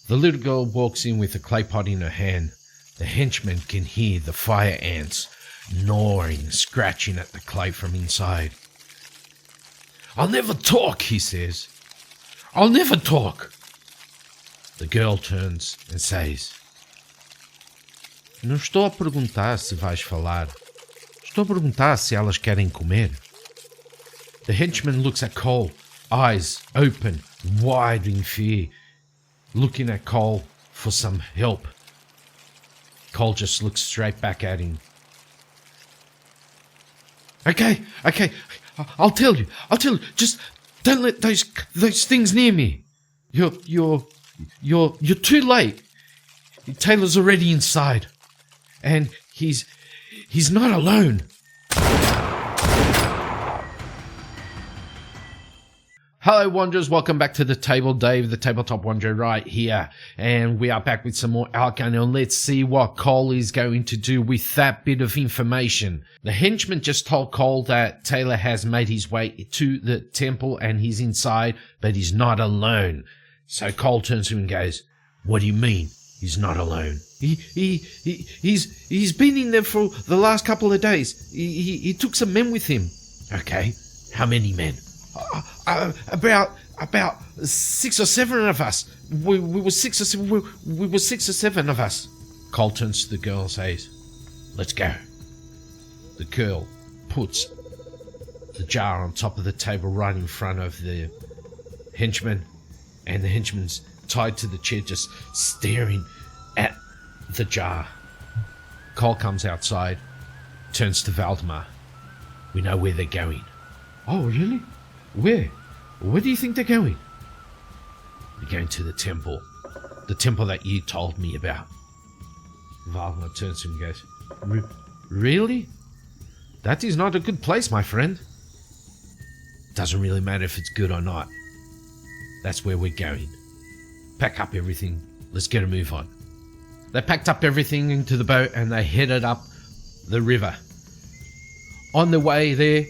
The little girl walks in with a clay pot in her hand. The henchman can hear the fire ants gnawing and scratching at the clay from inside. "I'll never talk," he says. "I'll never talk." The girl turns and says, "Não estou a perguntar se vais falar. Estou a perguntar se elas querem comer." The henchman looks at Cole, eyes open, wide in fear, looking at Cole for some help. Cole just looks straight back at him. Okay, I'll tell you. Just don't let those things near me. You're too late. Taylor's already inside, and he's not alone. Hello Wanderers, welcome back to the table. Dave, the Tabletop Wanderer right here, and we are back with some more Outgunned, and let's see what Cole is going to do with that bit of information. The henchman just told Cole that Taylor has made his way to the temple and he's inside, but he's not alone. So Cole turns to him and goes, "What do you mean he's not alone?" He's been in there for the last couple of days. He took some men with him. Okay, how many men? About 6 or 7 of us. We were 6 or 7. We were 6 or 7 of us. Cole turns to the girl and says, "Let's go." The girl puts the jar on top of the table right in front of the henchman, and the henchman's tied to the chair just staring at the jar. Cole comes outside, turns to Valdmar. "We know where they're going." "Oh, really? Where? Where do you think they're going?" "They're going to the temple. The temple that you told me about." Valdmar turns to him and goes, "Really? That is not a good place, my friend." "Doesn't really matter if it's good or not. That's where we're going. Pack up everything. Let's get a move on." They packed up everything into the boat and they headed up the river. On the way there,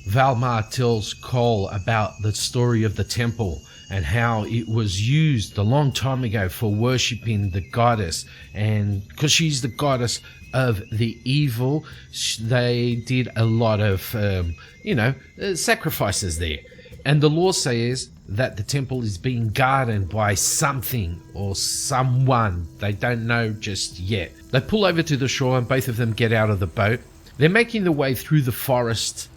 Valdmar tells Cole about the story of the temple and how it was used a long time ago for worshipping the goddess, and because she's the goddess of the evil, they did a lot of sacrifices there, and the law says that the temple is being guarded by something or someone. They don't know just yet. They pull over to the shore and both of them get out of the boat. They're making their way through the forest,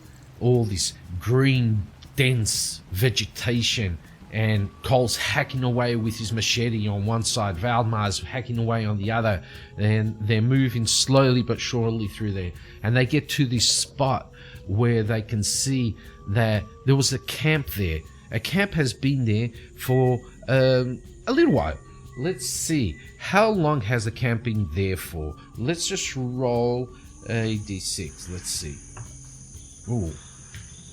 all this green, dense vegetation, and Cole's hacking away with his machete on one side, Valdmar's hacking away on the other, and they're moving slowly but surely through there. And they get to this spot where they can see that there was a camp there. A camp has been there for a little while. Let's see, how long has the camp been there for? Let's just roll a d6, let's see. Ooh.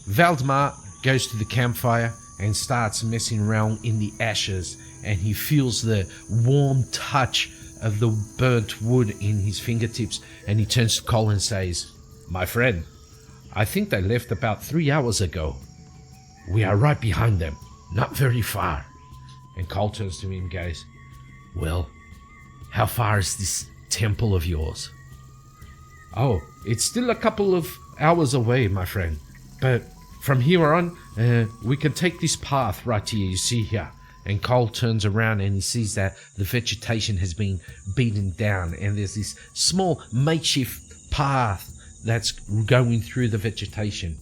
Valdmar goes to the campfire and starts messing around in the ashes, and he feels the warm touch of the burnt wood in his fingertips, and he turns to Cole and says, "My friend, I think they left about 3 hours ago. We are right behind them, not very far." And Cole turns to him and goes, "Well, how far is this temple of yours?" "Oh, it's still a couple of hours away, my friend, but from here on, we can take this path right here, you see here." And Cole turns around and he sees that the vegetation has been beaten down, and there's this small makeshift path that's going through the vegetation.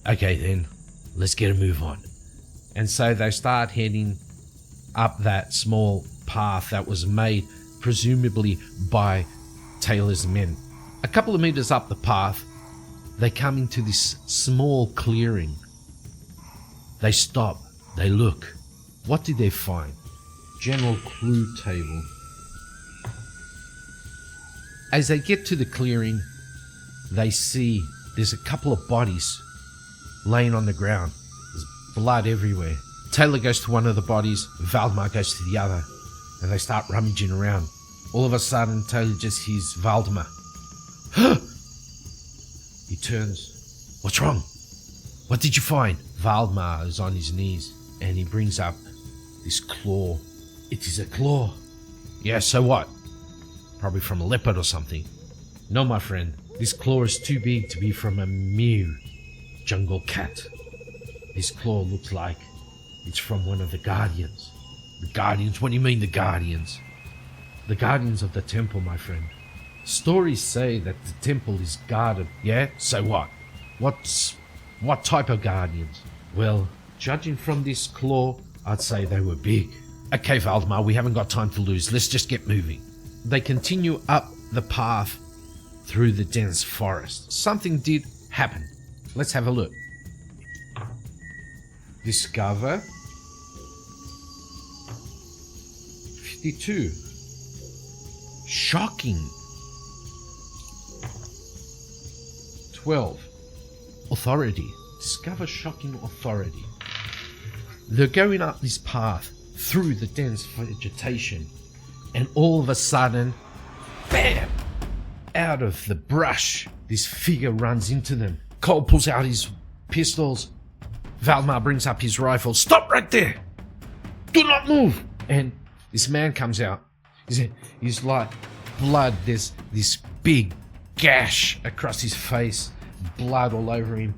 "Okay then, let's get a move on." And so they start heading up that small path that was made presumably by Taylor's men. A couple of meters up the path, they come into this small clearing. They stop, they look. What did they find? General clue table. As they get to the clearing, they see there's a couple of bodies laying on the ground. There's blood everywhere. Taylor goes to one of the bodies, Valdmar goes to the other, and they start rummaging around. All of a sudden, Taylor just hears Valdmar. "Huh!" He turns. "What's wrong? What did you find?" Valdmar is on his knees, and he brings up this claw. It is a claw. Yeah, so what? Probably from a leopard or something. No, my friend. This claw is too big to be from a mere jungle cat. This claw looks like it's from one of the guardians. The guardians? What do you mean the guardians? The guardians of the temple, my friend. Stories say that the temple is guarded. Yeah? So what? What type of guardians? Well, judging from this claw, I'd say they were big. Okay, Valdmar, we haven't got time to lose. Let's just get moving. They continue up the path through the dense forest. Something did happen. Let's have a look. Discover 52. Shocking. 12. Authority. Discover shocking authority. They're going up this path through the dense vegetation, and all of a sudden, bam! Out of the brush, this figure runs into them. Cole pulls out his pistols. Valdmar brings up his rifle. Stop right there! Do not move! And this man comes out. He's like blood. There's this big gash across his face. Blood all over him.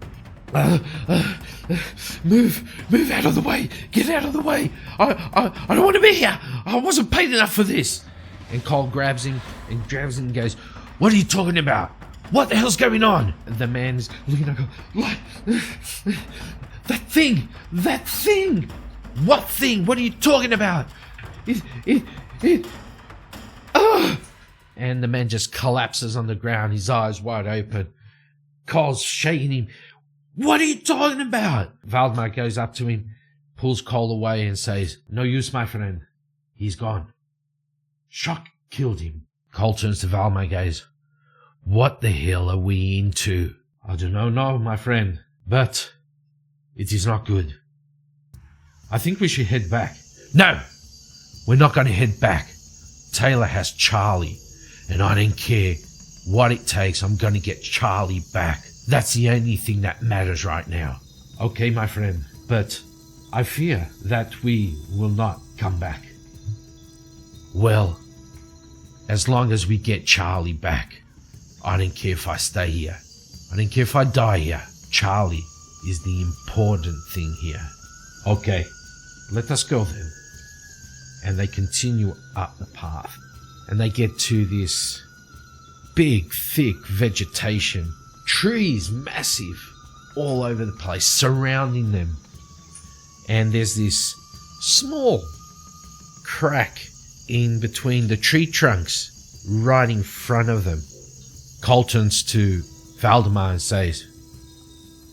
Move out of the way. Get out of the way. I don't want to be here. I wasn't paid enough for this. And Cole grabs him and goes, what are you talking about? What the hell's going on? And the man's looking at him like, that thing. What thing? What are you talking about? And the man just collapses on the ground, his eyes wide open. Cole's shaking him. What are you talking about? Valdmar goes up to him, pulls Cole away and says, no use, my friend. He's gone. Shock killed him. Cole turns to Valdmar and goes, what the hell are we into? I do not know, my friend, but it is not good. I think we should head back. No, we're not going to head back. Taylor has Charlie, and I don't care what it takes. I'm going to get Charlie back. That's the only thing that matters right now. Okay, my friend, but I fear that we will not come back. Well, as long as we get Charlie back, I don't care if I stay here. I don't care if I die here. Charlie is the important thing here. Okay, let us go then. And they continue up the path. And they get to this big, thick vegetation. Trees, massive, all over the place, surrounding them. And there's this small crack in between the tree trunks right in front of them. Cole turns to Valdmar and says,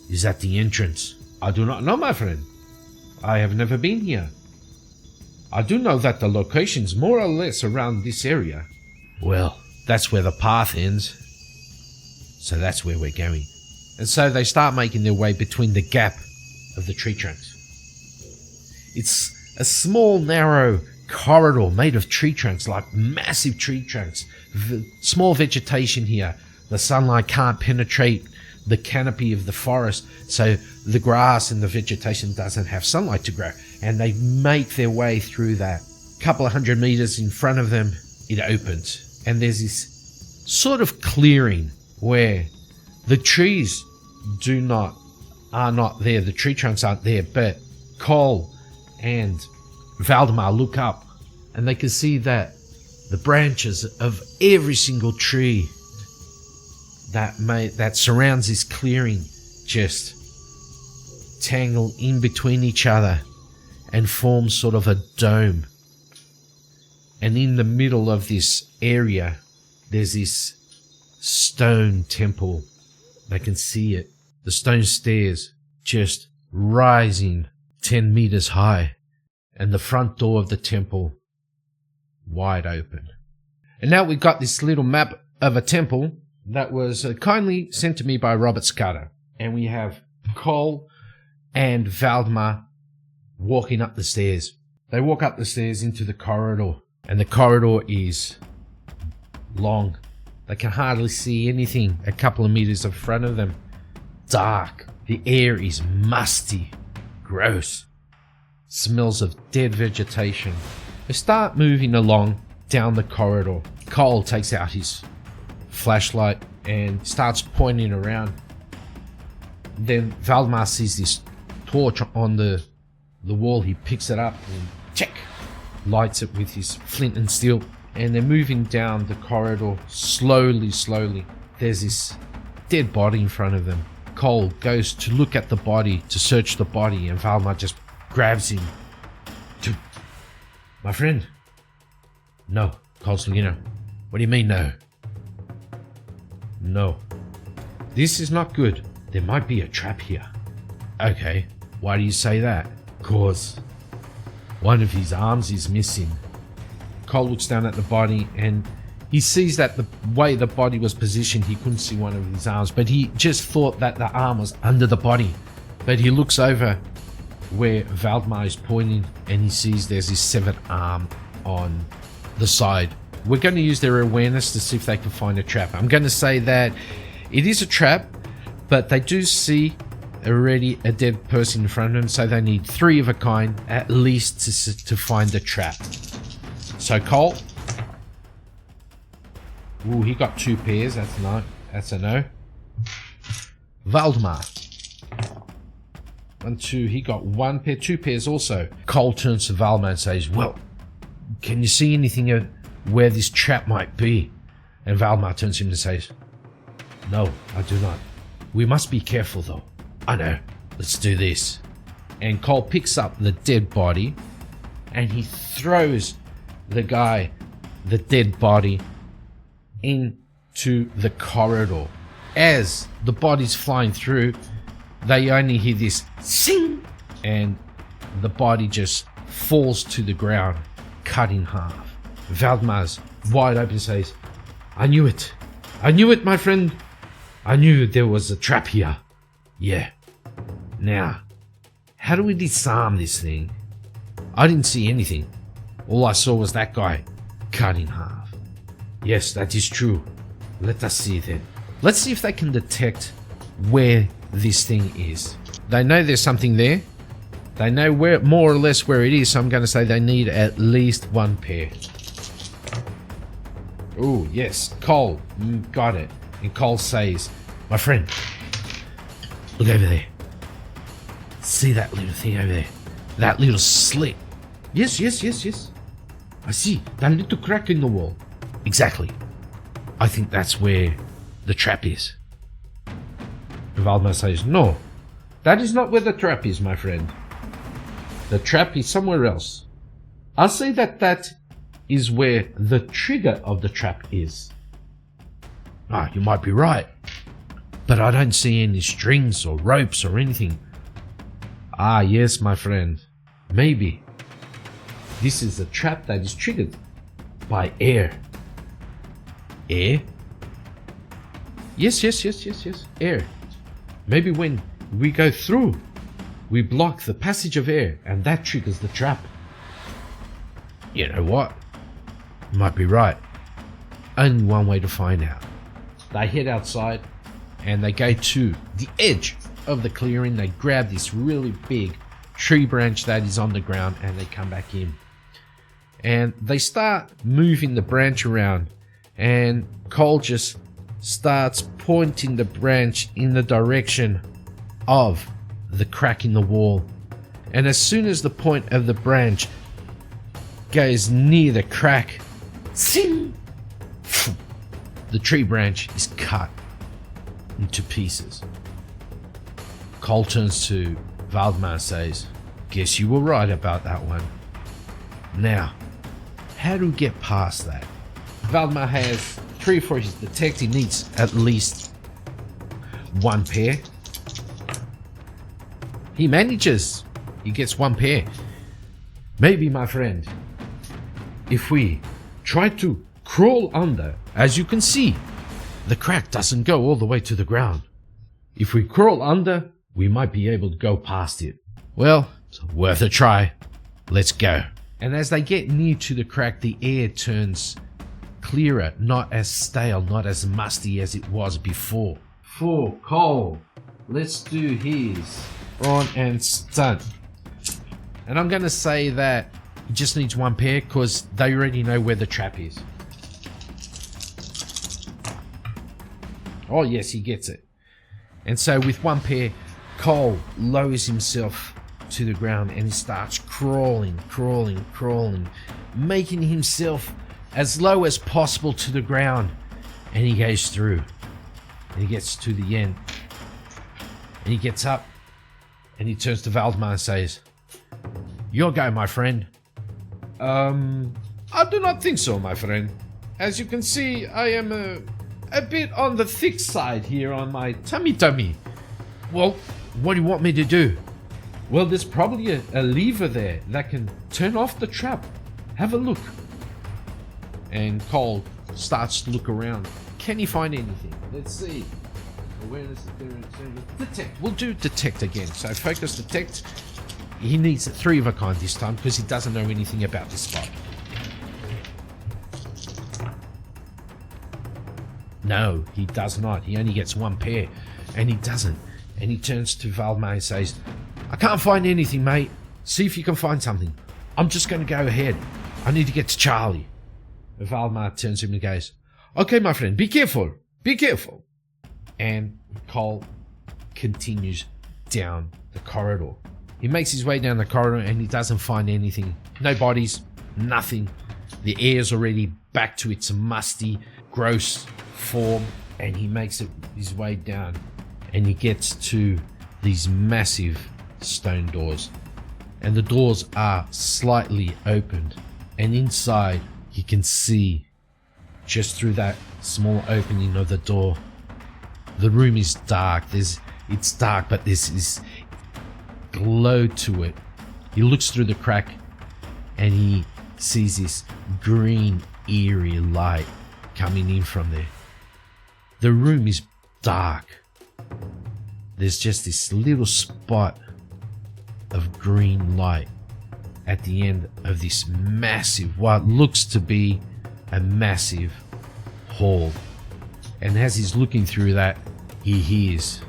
is that the entrance? I do not know, my friend. I have never been here. I do know that the location's more or less around this area. Well, that's where the path ends. So that's where we're going. And so they start making their way between the gap of the tree trunks. It's a small, narrow corridor made of tree trunks, like massive tree trunks. Small vegetation here. The sunlight can't penetrate the canopy of the forest, so the grass and the vegetation doesn't have sunlight to grow. And they make their way through that. A couple of 100 meters in front of them, it opens. And there's this sort of clearing where the trees are not there. The tree trunks aren't there, but Cole and Valdmar look up and they can see that the branches of every single tree that surrounds this clearing just tangle in between each other and form sort of a dome. And in the middle of this area, there's this stone temple. They can see it. The stone stairs just rising 10 meters high. And the front door of the temple wide open. And now we've got this little map of a temple that was kindly sent to me by Robert Scudder. And we have Cole and Valdmar walking up the stairs. They walk up the stairs into the corridor. And the corridor is long. They can hardly see anything a couple of meters in front of them. Dark. The air is musty. Gross. Smells of dead vegetation. They start moving along down the corridor. Cole takes out his flashlight and starts pointing around. Then Valdmar sees this torch on the wall. He picks it up and check, lights it with his flint and steel, and they're moving down the corridor slowly. There's this dead body in front of them. Cole goes to look at the body, to search the body, and Valdmar just grabs him. My friend? No. Cole's looking at him. What do you mean no? No. This is not good. There might be a trap here. Okay, why do you say that? 'Cause one of his arms is missing. Cole looks down at the body and he sees that the way the body was positioned, he couldn't see one of his arms, but he just thought that the arm was under the body. But he looks over where Valdmar is pointing and he sees there's this severed arm on the side. We're going to use their awareness to see if they can find a trap. I'm going to say that it is a trap, but they do see already a dead person in front of them, so they need 3 of a kind at least to find the trap. So Cole, ooh, he got 2 pairs. That's no. That's a no. Valdmar, 1, 2. He got 1 pair, 2 pairs also. Cole turns to Valdmar and says, "Well, can you see anything of where this trap might be?" And Valdmar turns to him and says, "No, I do not. We must be careful though." "I know. Let's do this." And Cole picks up the dead body and he throws the dead body into the corridor. As the body's flying through, they only hear this sing, and the body just falls to the ground, cut in half. Valdmar's wide open, says, I knew it, my friend. I knew there was a trap here. Yeah. Now, how do we disarm this thing? I didn't see anything. All I saw was that guy cut in half. Yes, that is true. Let us see then. Let's see if they can detect where this thing is. They know there's something there. They know where, more or less where it is, so I'm going to say they need at least 1 pair. Oh, yes. Cole, got it. And Cole says, my friend, look over there. See that little thing over there? That little slit. Yes. I see. That little crack in the wall. Exactly. I think that's where the trap is. Valdmar says, no. That is not where the trap is, my friend. The trap is somewhere else. I'll say that is where the trigger of the trap is. Ah, you might be right. But I don't see any strings or ropes or anything. Ah, yes, my friend. Maybe. This is a trap that is triggered by air. Air? Yes. Air. Maybe when we go through, we block the passage of air, and that triggers the trap. You know what? You might be right. Only one way to find out. They head outside, and they go to the edge of the clearing. They grab this really big tree branch that is on the ground, and they come back in. And they start moving the branch around, and Cole just starts pointing the branch in the direction of the crack in the wall. And as soon as the point of the branch goes near the crack, sing, the tree branch is cut into pieces. Cole turns to Valdmar and says, guess you were right about that one. Now, how do we get past that? Valdmar has 3 for his detect. He needs at least 1 pair. He manages. He gets 1 pair. Maybe, my friend, if we try to crawl under, as you can see, the crack doesn't go all the way to the ground. If we crawl under, we might be able to go past it. Well, it's worth a try. Let's go. And as they get near to the crack, the air turns clearer, not as stale, not as musty as it was before. For Cole, let's do his brawn and stunt. And I'm going to say that He just needs one pair because they already know where the trap is. Oh yes, he gets it. And so with one pair, Cole lowers himself to the ground and he starts crawling, making himself as low as possible to the ground. And he goes through. And he gets to the end. And he gets up. And he turns to Valdmar and says, "Your go, my friend." I do not think so, my friend. As you can see, I am a bit on the thick side here on my tummy. Well, what do you want me to do? Well, there's probably a lever there that can turn off the trap. Have a look. And Cole starts to look around. Can he find anything? Let's see. Awareness, detect. We'll do detect again. So focus detect. He needs 3 of a kind this time because he doesn't know anything about this spot. No, he does not. He only gets 1 pair. And he doesn't. And he turns to Valdmar and says, "I can't find anything, mate. See if you can find something. I'm just going to go ahead. I need to get to Charlie." And Valdmar turns to him and goes, "Okay, my friend, be careful. Be careful." And Cole continues down the corridor. He makes his way down the corridor and he doesn't find anything. No bodies, nothing. The air's already back to its musty, gross form, and he makes his way down and he gets to these massive stone doors. And the doors are slightly opened, and inside you can see, just through that small opening of the door, the room is dark. It's dark, but there's this glow to it. He looks through the crack and he sees this green, eerie light coming in from there. The room is dark. There's just this little spot of green light at the end of this massive, what looks to be a massive hall. And as he's looking through that, he hears,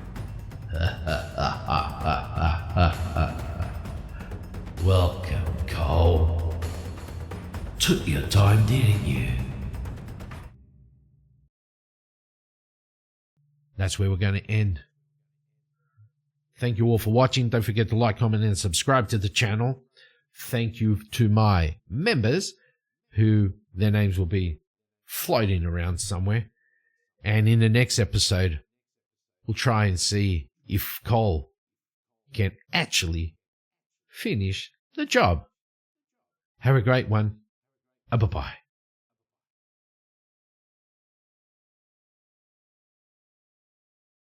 "Welcome, Cole. Took your time, didn't you?" That's where we're going to end. Thank you all for watching. Don't forget to like, comment, and subscribe to the channel. Thank you to my members, who their names will be floating around somewhere. And in the next episode, we'll try and see if Cole can actually finish the job. Have a great one. Bye-bye.